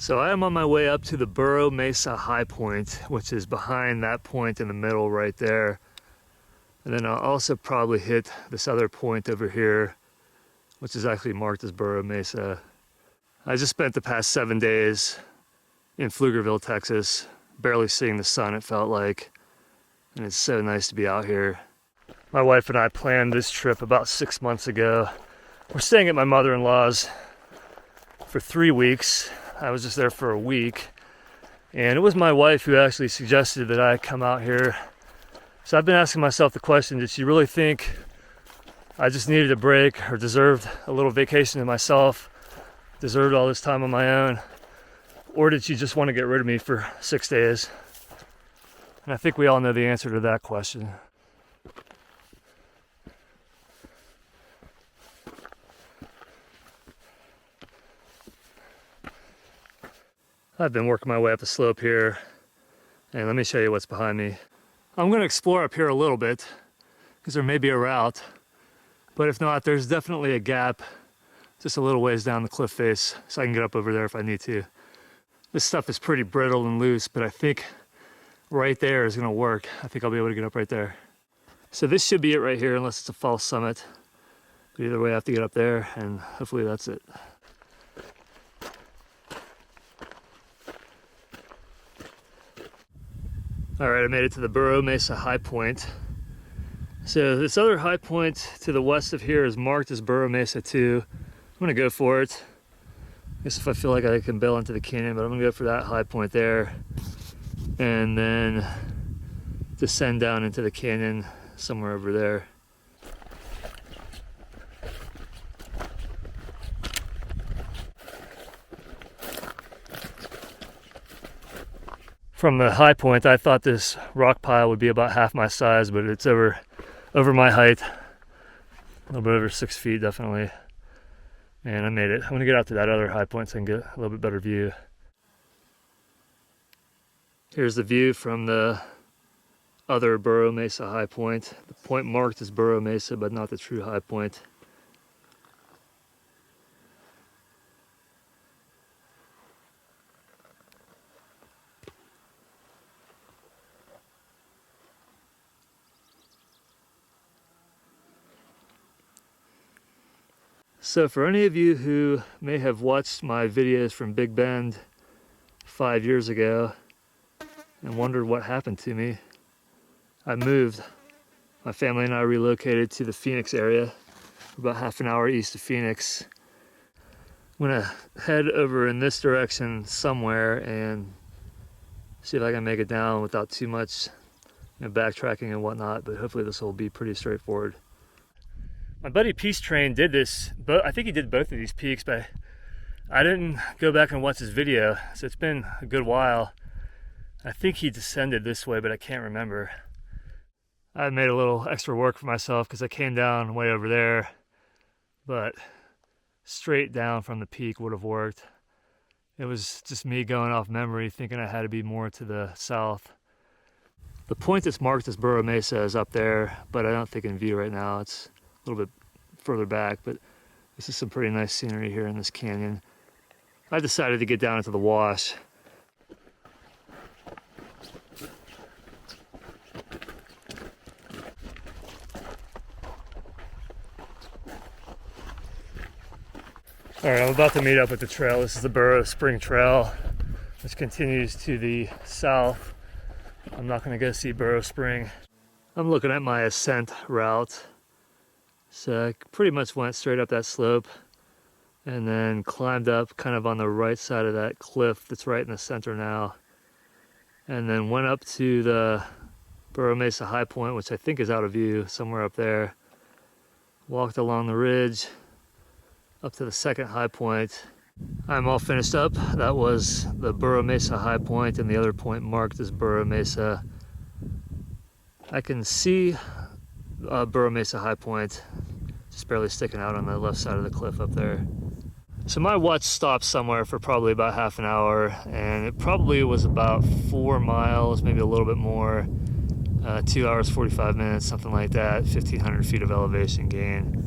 So I am on my way up to the Burro Mesa Highpoint, which is behind that point in the middle right there. And then I'll also probably hit this other point over here, which is actually marked as Burro Mesa. I just spent the past 7 days in Pflugerville, Texas, barely seeing the sun, it felt like. And it's so nice to be out here. My wife and I planned this trip about 6 months ago. We're staying at my mother-in-law's for 3 weeks. I was just there for a week. And it was my wife who actually suggested that I come out here. So I've been asking myself the question, did she really think I just needed a break or deserved a little vacation to myself, deserved all this time on my own? Or did she just want to get rid of me for 6 days? And I think we all know the answer to that question. I've been working my way up the slope here, and let me show you what's behind me. I'm going to explore up here a little bit, because there may be a route, but if not, there's definitely a gap just a little ways down the cliff face, so I can get up over there if I need to. This stuff is pretty brittle and loose, but I think right there is going to work. I think I'll be able to get up right there. So this should be it right here, unless it's a false summit. But either way, I have to get up there, and hopefully that's it. All right, I made it to the Burro Mesa Highpoint. So this other high point to the west of here is marked as Burro Mesa 2. I'm gonna go for it. I guess if I feel like I can bail into the canyon, but I'm gonna go for that high point there. And then descend down into the canyon somewhere over there. From the high point, I thought this rock pile would be about half my size, but it's over my height. A little bit over 6 feet, definitely. And I made it. I'm gonna get out to that other high point so I can get a little bit better view. Here's the view from the other Burro Mesa high point. The point marked as Burro Mesa, but not the true high point. So for any of you who may have watched my videos from Big Bend 5 years ago and wondered what happened to me, I moved. My family and I relocated to the Phoenix area, about half an hour east of Phoenix. I'm gonna head over in this direction somewhere and see if I can make it down without too much backtracking and whatnot, but hopefully this will be pretty straightforward. My buddy Peace Train did this, but I think he did both of these peaks, but I didn't go back and watch his video, so it's been a good while. I think he descended this way, but I can't remember. I made a little extra work for myself because I came down way over there, but straight down from the peak would have worked. It was just me going off memory, thinking I had to be more to the south. The point that's marked as Burro Mesa is up there, but I don't think in view right now. It's a little bit further back, but this is some pretty nice scenery here in this canyon. I decided to get down into the wash. All right, I'm about to meet up with the trail. This is the Burro Spring Trail, which continues to the south. I'm not gonna go see Burro Spring. I'm looking at my ascent route. So I pretty much went straight up that slope and then climbed up kind of on the right side of that cliff that's right in the center now. And then went up to the Burro Mesa High Point, which I think is out of view somewhere up there. Walked along the ridge up to the second high point. I'm all finished up. That was the Burro Mesa High Point, and the other point marked as Burro Mesa. I can see Burro Mesa High Point just barely sticking out on the left side of the cliff up there. So my watch stopped somewhere for probably about half an hour, and it probably was about 4 miles, maybe a little bit more, 2 hours, 45 minutes, something like that, 1,500 feet of elevation gain.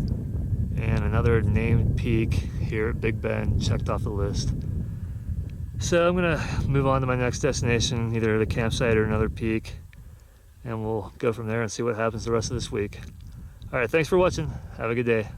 And another named peak here at Big Bend checked off the list. So I'm gonna move on to my next destination, either the campsite or another peak, and we'll go from there and see what happens the rest of this week. All right, thanks for watching. Have a good day.